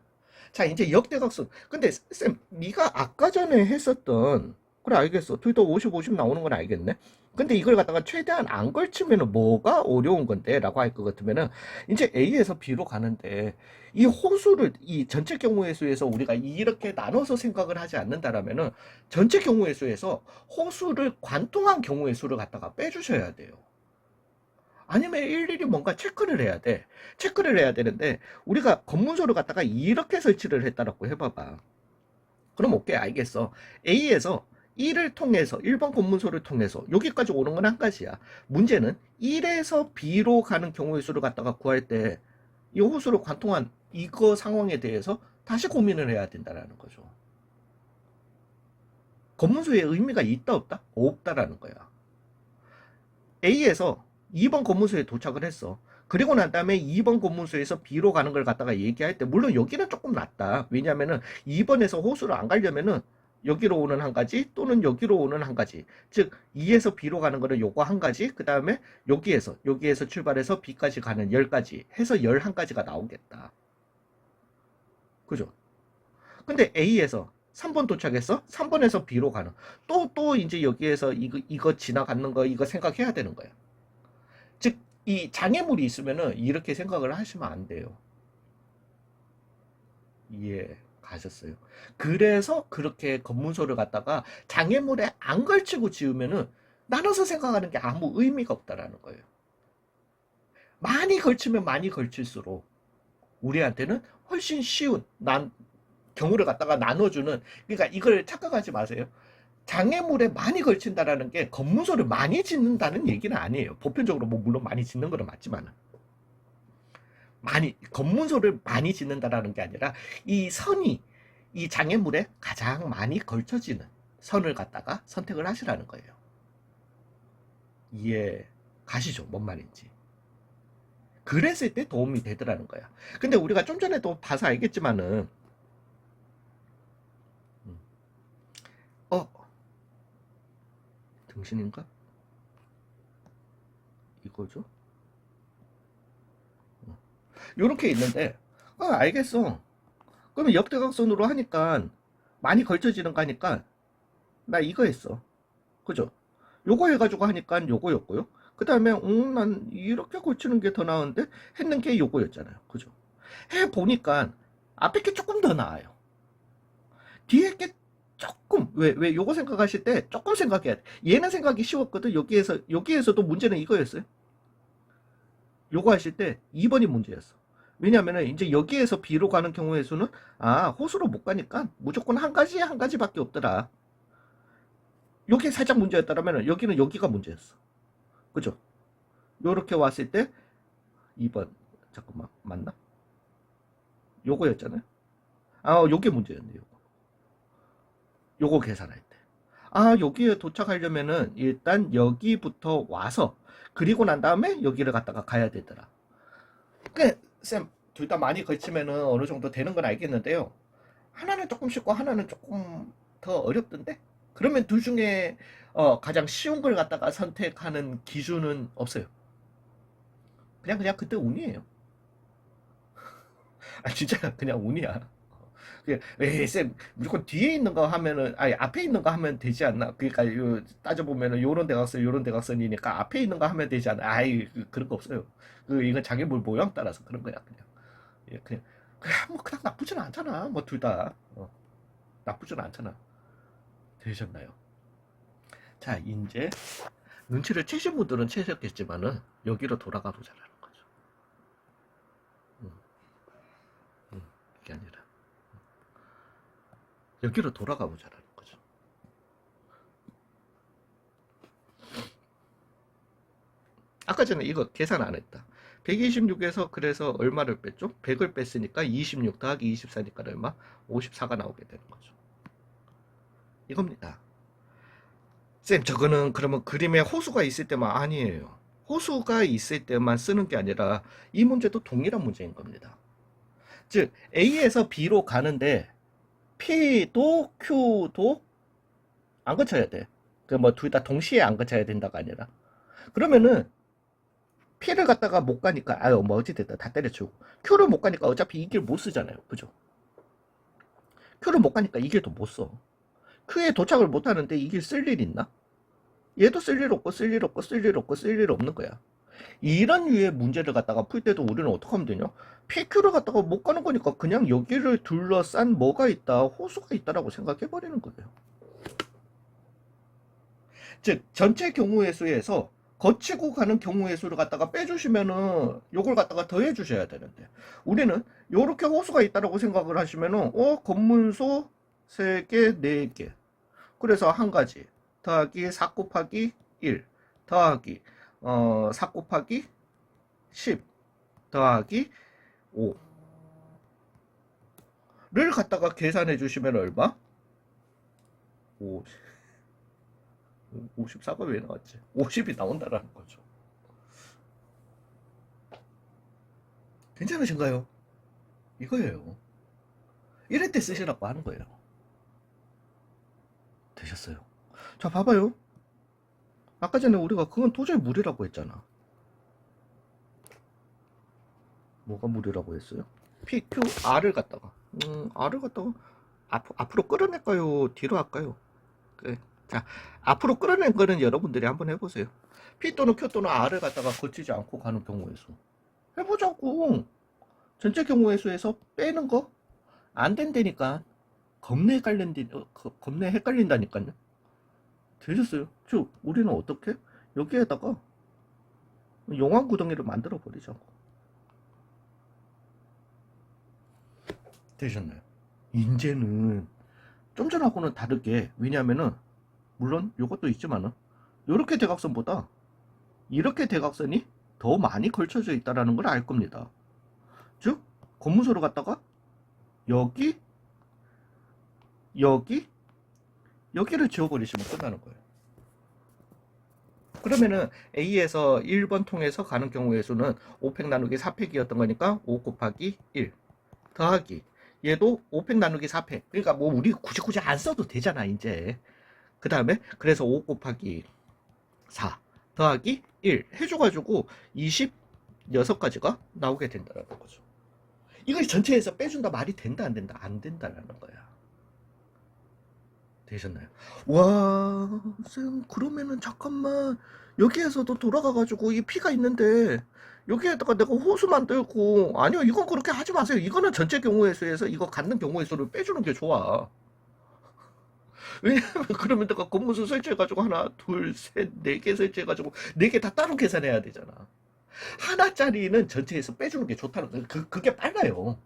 자, 이제 역대각선. 근데 쌤, 네가 아까 전에 했었던, 그래 알겠어. 둘 다 50, 50 나오는 건 알겠네. 근데 이걸 갖다가 최대한 안 걸치면 뭐가 어려운 건데? 라고 할 것 같으면은 이제 A에서 B로 가는데 이 호수를 이 전체 경우의 수에서 우리가 이렇게 나눠서 생각을 하지 않는다라면은 전체 경우의 수에서 호수를 관통한 경우의 수를 갖다가 빼주셔야 돼요. 아니면 일일이 뭔가 체크를 해야 돼. 체크를 해야 되는데 우리가 검문소를 갖다가 이렇게 설치를 했다라고 해봐봐. 그럼 오케이 알겠어. A에서 1을 통해서 1번 검문소를 통해서 여기까지 오는 건 한 가지야. 문제는 1에서 B로 가는 경우의 수를 갖다가 구할 때 이 호수를 관통한 이거 상황에 대해서 다시 고민을 해야 된다라는 거죠. 검문소의 의미가 있다 없다? 없다라는 거야. A에서 2번 검문소에 도착을 했어. 그리고 난 다음에 2번 검문소에서 B로 가는 걸 갖다가 얘기할 때 물론 여기는 조금 낫다. 왜냐면은 2번에서 호수를 안 가려면은 여기로 오는 한 가지 또는 여기로 오는 한 가지. 즉 2에서 B로 가는 거는 요거 한 가지. 그다음에 여기에서 출발해서 B까지 가는 10가지 해서 11가지가 나오겠다. 그죠? 근데 A에서 3번 도착했어? 3번에서 B로 가는. 또 이제 여기에서 이거 지나가는 거 이거 생각해야 되는 거야. 즉, 이 장애물이 있으면은 이렇게 생각을 하시면 안 돼요. 이해 가셨어요? 그래서 그렇게 검문소를 갖다가 장애물에 안 걸치고 지으면은 나눠서 생각하는 게 아무 의미가 없다라는 거예요. 많이 걸치면 많이 걸칠수록 우리한테는 훨씬 쉬운 경우를 갖다가 나눠주는, 그러니까 이걸 착각하지 마세요. 장애물에 많이 걸친다라는 게 검문소를 많이 짓는다는 얘기는 아니에요. 보편적으로 뭐 물론 많이 짓는 거는 맞지만 많이 검문소를 많이 짓는다라는 게 아니라 이 선이 이 장애물에 가장 많이 걸쳐지는 선을 갖다가 선택을 하시라는 거예요. 이해 가시죠? 뭔 말인지. 그랬을 때 도움이 되더라는 거야. 근데 우리가 좀 전에도 봐서 알겠지만은 어 등신인가? 이거죠? 요렇게 있는데 알겠어. 그러면 역대각선으로 하니까 많이 걸쳐지는 거 하니까 나 이거 했어. 그죠? 요거 해가지고 하니까 요거였고요. 그 다음에 난 이렇게 걸치는 게 더 나은데 했는 게 요거였잖아요. 그죠? 해보니까 앞에 게 조금 더 나아요. 뒤에 게 조금 왜 요거 생각하실 때 조금 생각해야 돼. 얘는 생각이 쉬웠거든. 여기에서도 문제는 이거였어요. 요거 하실 때 2번이 문제였어. 왜냐면은 이제 여기에서 B로 가는 경우의 수는 호수로 못 가니까 무조건 한 가지밖에 없더라. 요게 살짝 문제였다면 여기는 여기가 문제였어. 그죠? 요렇게 왔을 때 2번 잠깐만 맞나? 요거였잖아요. 요게 문제였네. 요거 계산할 때. 여기에 도착하려면은 일단 여기부터 와서 그리고 난 다음에 여기를 갖다가 가야 되더라. 쌤, 둘 다 많이 걸치면은 어느 정도 되는 건 알겠는데요. 하나는 조금 쉽고 하나는 조금 더 어렵던데? 그러면 둘 중에 가장 쉬운 걸 갖다가 선택하는 기준은 없어요. 그냥 그때 운이에요. 진짜 그냥 운이야. 에이, 쌤, 무조건 뒤에 있는 거 하면은, 아니, 앞에 있는 거 하면 되지 않나? 그러니까, 따져보면은, 요런 대각선이니까 앞에 있는 거 하면 되지 않나? 그런 거 없어요. 이건 장애물 모양 따라서 그런 거야, 그냥. 예, 그냥 뭐, 그냥 나쁘진 않잖아. 뭐, 둘 다. 나쁘진 않잖아. 되셨나요? 자, 이제, 눈치를 채신 분들은 채셨겠지만은, 여기로 돌아가 보자라는 거죠. 음, 이게 아니라. 여기로 돌아가 보자라는 거죠. 아까 전에 이거 계산 안 했다. 126에서 그래서 얼마를 뺐죠? 100을 뺐으니까 26 더하기 24니까 얼마? 54가 나오게 되는 거죠. 이겁니다. 쌤, 저거는 그러면 그림에 호수가 있을 때만 아니에요. 호수가 있을 때만 쓰는 게 아니라 이 문제도 동일한 문제인 겁니다. 즉 A에서 B로 가는데 P도 Q도 안 거쳐야 돼. 그 뭐 둘 다 동시에 안 거쳐야 된다가 아니라 그러면은 P를 갖다가 못 가니까 아유 뭐 어찌됐다 다 때려치우고 Q를 못 가니까 어차피 이 길 못 쓰잖아요. 그죠? Q를 못 가니까 이 길도 못 써. Q에 도착을 못 하는데 이 길 쓸 일 있나? 얘도 쓸 일 없고 쓸 일 없고 쓸 일 없고 쓸 일 없는 거야. 이런 류의 문제를 갖다가 풀 때도 우리는 어떻게 하면 되냐? PQ를 갖다가 못 가는 거니까 그냥 여기를 둘러싼 뭐가 있다, 호수가 있다라고 생각해 버리는 거예요. 즉 전체 경우의 수에서 거치고 가는 경우의 수를 갖다가 빼주시면은 요걸 갖다가 더해 주셔야 되는데 우리는 요렇게 호수가 있다라고 생각을 하시면은 검문소 3개, 4개 그래서 한 가지 더하기 4 곱하기 1 더하기 4 곱하기 10 더하기 5를 갖다가 계산해 주시면 얼마? 5 54가 왜 나왔지? 50이 나온다라는 거죠. 괜찮으신가요? 이거예요. 이럴 때 쓰시라고 하는 거예요. 되셨어요? 자, 봐봐요. 아까 전에 우리가 그건 도저히 무리라고 했잖아. 뭐가 무리라고 했어요? PQR을 갖다가 R을 갖다가 앞으로 끌어낼까요? 뒤로 할까요? 그래. 자, 앞으로 끌어낸 거는 여러분들이 한번 해보세요. P 또는 Q 또는 R을 갖다가 거치지 않고 가는 경우의 수. 해보자고. 전체 경우의 수에서 빼는 거 안 된다니까. 겁내 헷갈린다니까요. 되셨어요? 저 우리는 어떻게? 여기에다가 용암 구덩이를 만들어 버리자고. 되셨나요? 이제는 좀 전하고는 다르게 왜냐면은 물론 이것도 있지만은 이렇게 대각선보다 이렇게 대각선이 더 많이 걸쳐져 있다라는 걸 알 겁니다. 즉 검문소를 갖다가 여기 여기를 지워버리시면 끝나는 거예요. 그러면은 A에서 1번 통해서 가는 경우의 수는 5팩 나누기 4팩이었던 거니까 5 곱하기 1 더하기 얘도 5팩 나누기 4팩 그러니까 뭐 우리 굳이 안 써도 되잖아 이제. 그 다음에 그래서 5 곱하기 4 더하기 1 해줘가지고 26가지가 나오게 된다는 거죠. 이걸 전체에서 빼준다 말이 된다 안 된다? 안 된다라는 거야. 되셨나요? 와, 쌤 그러면은 잠깐만 여기에서도 돌아가가지고 이 피가 있는데 여기에다가 내가 호수 만들고 아니요 이건 그렇게 하지 마세요. 이거는 전체 경우의 수에서 이거 갖는 경우의 수를 빼주는 게 좋아. 왜냐면 그러면 내가 검문수 설치해가지고 하나 둘셋 4개 설치해가지고 4개 다 따로 계산해야 되잖아. 하나짜리는 전체에서 빼주는 게 좋다는 거예요. 그게 빨라요.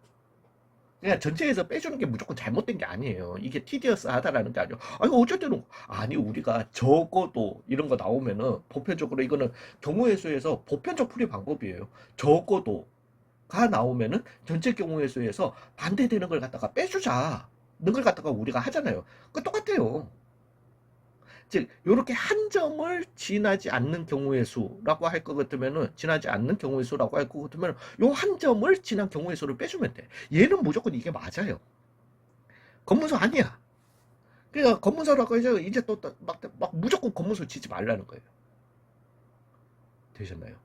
그냥 전체에서 빼주는 게 무조건 잘못된 게 아니에요. 이게 티디어스 하다라는 게 아니에요. 아니 어쨌든 아니 우리가 적어도 이런 거 나오면은 보편적으로 이거는 경우의 수에서 보편적 풀이 방법이에요. 적어도가 나오면은 전체 경우의 수에서 반대되는 걸 갖다가 빼주자. 는 걸 갖다가 우리가 하잖아요. 그 똑같아요. 즉 이렇게 한 점을 지나지 않는 경우의 수라고 할 것 같으면은 지나지 않는 경우의 수라고 할 것 같으면 요 한 점을 지난 경우의 수를 빼주면 돼. 얘는 무조건 이게 맞아요. 검문소 아니야. 그러니까 검문소라고 해서 이제 또 막 무조건 검문소 지지 말라는 거예요. 되셨나요?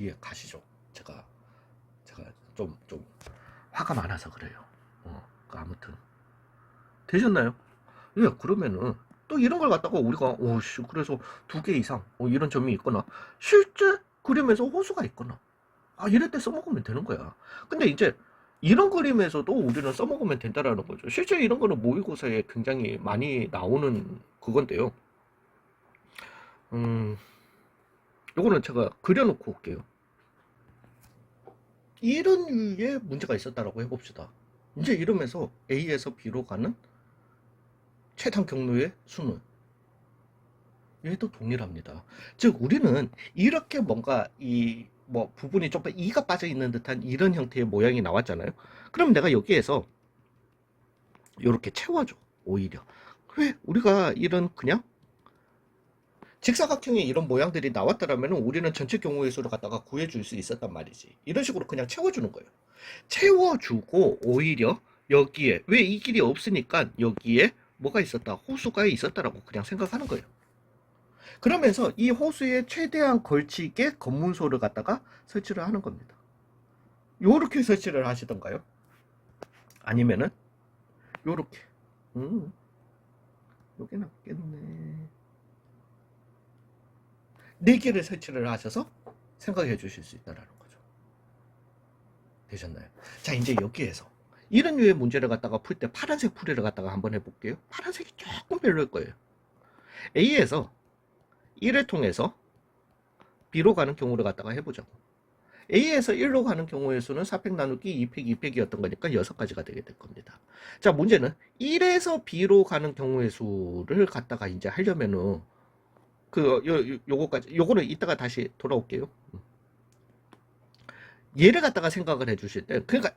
이해 가시죠? 제가 좀 화가 많아서 그래요. 아무튼 되셨나요? 예, 그러면은 또 이런 걸 갖다가 우리가 오씨 그래서 2개 이상 이런 점이 있거나 실제 그림에서 호수가 있거나 이럴 때 써먹으면 되는 거야. 근데 이제 이런 그림에서도 우리는 써먹으면 된다라는 거죠. 실제 이런 거는 모의고사에 굉장히 많이 나오는 그건데요. 요거는 제가 그려놓고 올게요. 이런 류의 문제가 있었다라고 해봅시다. 이제 이러면서 A에서 B로 가는 최단 경로의 수는 얘도 동일합니다. 즉 우리는 이렇게 뭔가 이 뭐 부분이 좀 더 이가 빠져 있는 듯한 이런 형태의 모양이 나왔잖아요. 그럼 내가 여기에서 이렇게 채워줘. 오히려 왜 우리가 이런 그냥 직사각형의 이런 모양들이 나왔더라면 우리는 전체 경우의 수를 갖다가 구해줄 수 있었단 말이지. 이런 식으로 그냥 채워주는 거예요. 채워주고 오히려 여기에 왜 이 길이 없으니까 여기에 뭐가 있었다, 호수가 있었다라고 그냥 생각하는 거예요. 그러면서 이 호수에 최대한 걸치게 검문소를 갖다가 설치를 하는 겁니다. 요렇게 설치를 하시던가요? 아니면은 요렇게 요게 낫겠네. 4개를 설치를 하셔서 생각해 주실 수 있다는 거죠. 되셨나요? 자, 이제 여기에서 이런 류의 문제를 갖다가 풀 때 파란색 풀이를 갖다가 한번 해볼게요. 파란색이 조금 별로일 거예요. A에서 1을 통해서 B로 가는 경우를 갖다가 해보자고. A에서 1로 가는 경우의 수는 4팩 나누기 2팩 2팩이었던 거니까 6가지가 되게 될 겁니다. 자, 문제는 1에서 B로 가는 경우의 수를 갖다가 이제 하려면은 요거는 이따가 다시 돌아올게요. 얘를 갖다가 생각을 해주실 때, 그러니까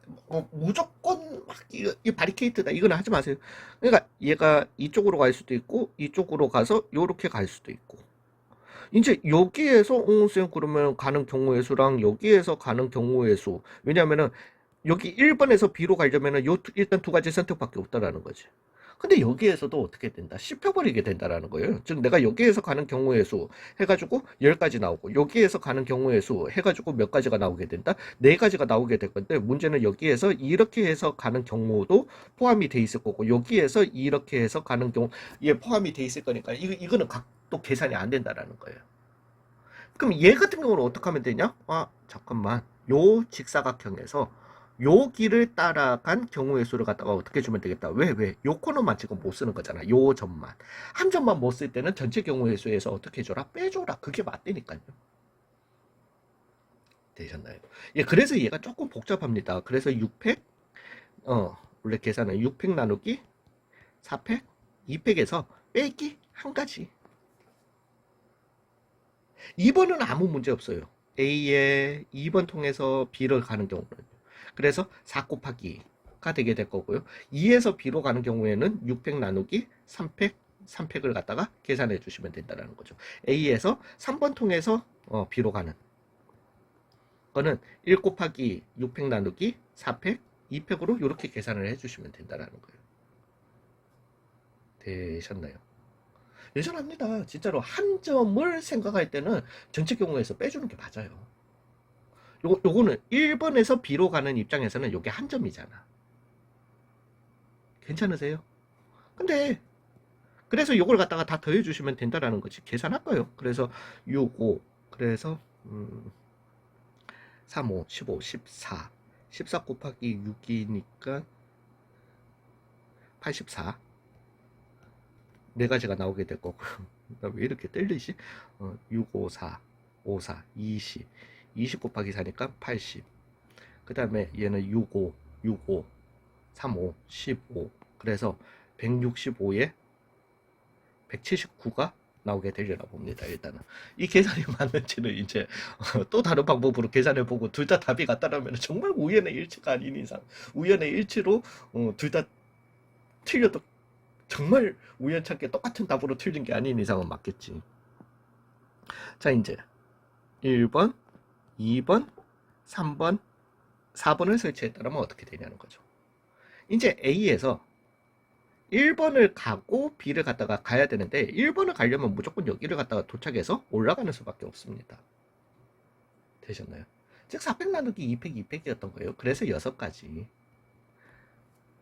무조건 막 이 바리케이트다 이거는 하지 마세요. 그러니까 얘가 이쪽으로 갈 수도 있고 이쪽으로 가서 요렇게 갈 수도 있고. 이제 여기에서 옹쌤 그러면 가는 경우의 수랑 여기에서 가는 경우의 수. 왜냐면은 여기 1번에서 B로 가려면은 일단 2가지 선택밖에 없다라는 거지. 근데 여기에서도 어떻게 된다? 씹혀버리게 된다라는 거예요. 즉 내가 여기에서 가는 경우의 수 해가지고 10가지 나오고 여기에서 가는 경우의 수 해가지고 몇 가지가 나오게 된다? 4가지가 나오게 될 건데 문제는 여기에서 이렇게 해서 가는 경우도 포함이 돼 있을 거고 여기에서 이렇게 해서 가는 경우 얘 포함이 돼 있을 거니까 이거는 각도 계산이 안 된다라는 거예요. 그럼 얘 같은 경우는 어떻게 하면 되냐? 아 잠깐만 요 직사각형에서 요 길을 따라간 경우의 수를 갖다가 어떻게 주면 되겠다. 왜? 요 코너만 지금 못 쓰는 거잖아. 요 점만. 한 점만 못 쓸 때는 전체 경우의 수에서 어떻게 해줘라? 빼줘라. 그게 맞다니까요. 되셨나요? 예, 그래서 얘가 조금 복잡합니다. 그래서 6팩, 원래 계산은 6팩 나누기 4팩, 2팩에서 빼기 한 가지. 2번은 아무 문제 없어요. A에 2번 통해서 B를 가는 경우는. 그래서 4 곱하기가 되게 될 거고요. 2에서 B로 가는 경우에는 6팩 나누기 3팩을 갖다가 계산해 주시면 된다는 거죠. A에서 3번 통해서 B로 가는 거는 1 곱하기 6팩 나누기 4팩, 2팩으로 이렇게 계산을 해 주시면 된다는 거예요. 되셨나요? 예전합니다. 진짜로 한 점을 생각할 때는 전체 경우에서 빼주는 게 맞아요. 요거는 1번에서 B로 가는 입장에서는 요게 한 점이잖아. 괜찮으세요? 근데 그래서 요걸 갖다가 다 더해 주시면 된다라는 거지. 계산할까요? 그래서 6, 5 그래서 3, 5, 15, 14 14 곱하기 6이니까 84 4가지가 나오게 될 거고 나 왜 이렇게 떨리지? 6, 5, 4 5, 4 20 20 곱하기 4니까 80 그 다음에 얘는 6, 5 6, 5 3, 5 15 그래서 165에 179가 나오게 되려나 봅니다. 일단은 이 계산이 맞는지는 이제 또 다른 방법으로 계산해 보고 둘 다 답이 같다라면 정말 우연의 일치가 아닌 이상 우연의 일치로 둘 다 틀려도 정말 우연찮게 똑같은 답으로 틀린 게 아닌 이상은 맞겠지. 자 이제 1번, 2번, 3번, 4번을 설치했다면 어떻게 되냐는 거죠. 이제 A에서 1번을 가고 B를 갖다가 가야 되는데 1번을 가려면 무조건 여기를 갖다가 도착해서 올라가는 수밖에 없습니다. 되셨나요? 즉 4팩 나누기 2팩 2팩이었던 거예요. 그래서 6가지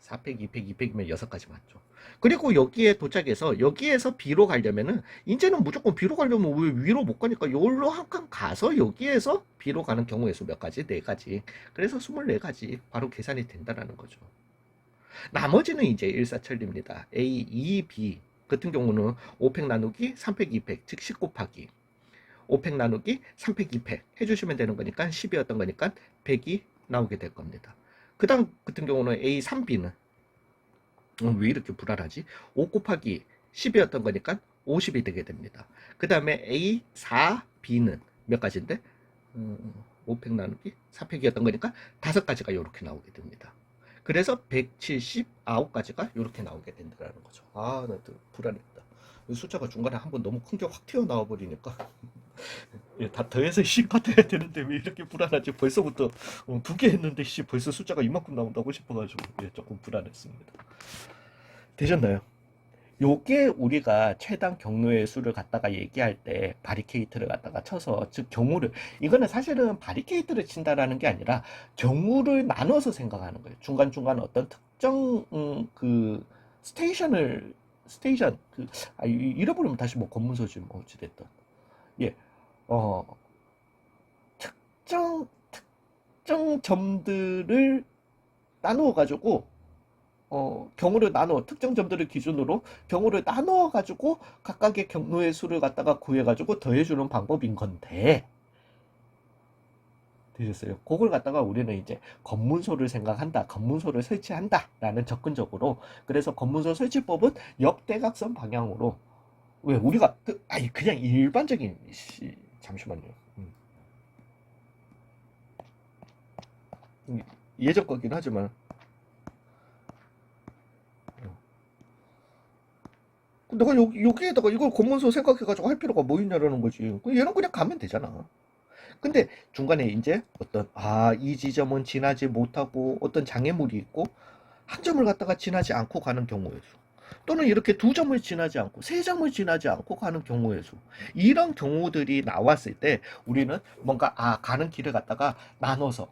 4팩 2팩 2팩이면 6가지 맞죠. 그리고 여기에 도착해서 여기에서 B로 가려면은 이제는 무조건 B로 가려면 왜 위로 못 가니까 여기로 한 칸 가서 여기에서 B로 가는 경우의 수 몇 가지? 4가지. 그래서 24가지 바로 계산이 된다는 거죠. 나머지는 이제 일사천리입니다. A, 2, B 같은 경우는 5팩 나누기 3팩 2팩 즉 10 곱하기 5팩 나누기 3팩 2팩 해주시면 되는 거니까 10이었던 거니까 100이 나오게 될 겁니다. 그 다음 같은 경우는 A, 3B는 왜 이렇게 불안하지? 5 곱하기 10이었던 거니까 50이 되게 됩니다. 그 다음에 A, 4, B는 몇 가지인데? 5팩 나누기 4팩이었던 거니까 5가지가 이렇게 나오게 됩니다. 그래서 179가지가 이렇게 나오게 된다는 거죠. 아, 나 불안했다. 숫자가 중간에 한번 너무 큰 게 확 튀어나와 버리니까 다 더해서 같아야 되는데 왜 이렇게 불안하지? 벌써부터 2개 했는데 벌써 숫자가 이만큼 나온다고 싶어가지고 조금 불안했습니다. 되셨나요? 요게 우리가 최단 경로의 수를 갖다가 얘기할 때 바리케이트를 갖다가 쳐서 즉 경우를 이거는 사실은 바리케이트를 친다라는 게 아니라 경우를 나눠서 생각하는 거예요. 중간중간 어떤 특정 그 스테이션 잃어버리면 다시 뭐 검문소지 뭐 어찌됐든 예, 어 특정 특정 점들을 나누어 가지고 경우를 나눠 특정 점들을 기준으로 경우를 나눠 가지고 각각의 경로의 수를 갖다가 구해 가지고 더해 주는 방법인 건데 되셨어요? 그걸 갖다가 우리는 이제 검문소를 생각한다, 검문소를 설치한다라는 접근적으로 그래서 검문소 설치법은 역대각선 방향으로 왜 우리가 아니 그냥 일반적인 잠시만요. 예전 거긴 하지만 내가 여기에다가 이걸 검문소 생각해가지고 할 필요가 뭐 있냐라는 거지. 얘는 그냥 가면 되잖아. 근데 중간에 이제 이 지점은 지나지 못하고 어떤 장애물이 있고 한 점을 갖다가 지나지 않고 가는 경우의 수. 또는 이렇게 두 점을 지나지 않고 세 점을 지나지 않고 가는 경우의 수. 이런 경우들이 나왔을 때 우리는 뭔가 가는 길을 갖다가 나눠서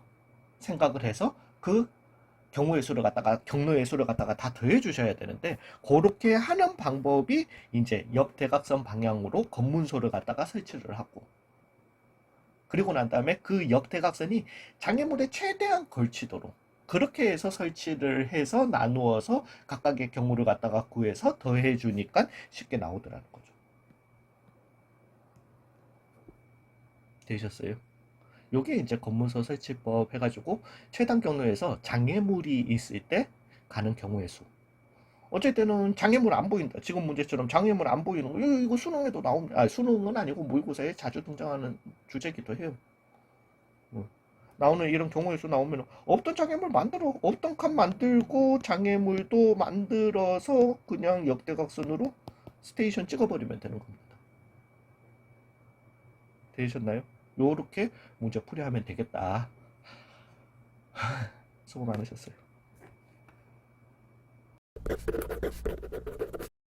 생각을 해서 그 경우의 수를 갖다가 경로의 수를 갖다가 다 더해 주셔야 되는데 그렇게 하는 방법이 이제 역대각선 방향으로 검문소를 갖다가 설치를 하고 그리고 난 다음에 그 역대각선이 장애물에 최대한 걸치도록 그렇게 해서 설치를 해서 나누어서 각각의 경우를 갖다가 구해서 더해 주니까 쉽게 나오더라는 거죠. 되셨어요? 요게 이제 검문소 설치법 해가지고 최단 경로에서 장애물이 있을 때 가는 경우의 수. 어쩔 때는 장애물 안 보인다. 지금 문제처럼 장애물 안 보이는 거. 이거 수능에도 나옵니다. 수능은 아니고 모의고사에 자주 등장하는 주제기도 해요. 뭐, 나오는 이런 경우의 수 나오면 없던 장애물 만들어. 없던 칸 만들고 장애물도 만들어서 그냥 역대각선으로 스테이션 찍어버리면 되는 겁니다. 되셨나요? 요렇게 문제 풀이하면 되겠다. 수고 많으셨어요.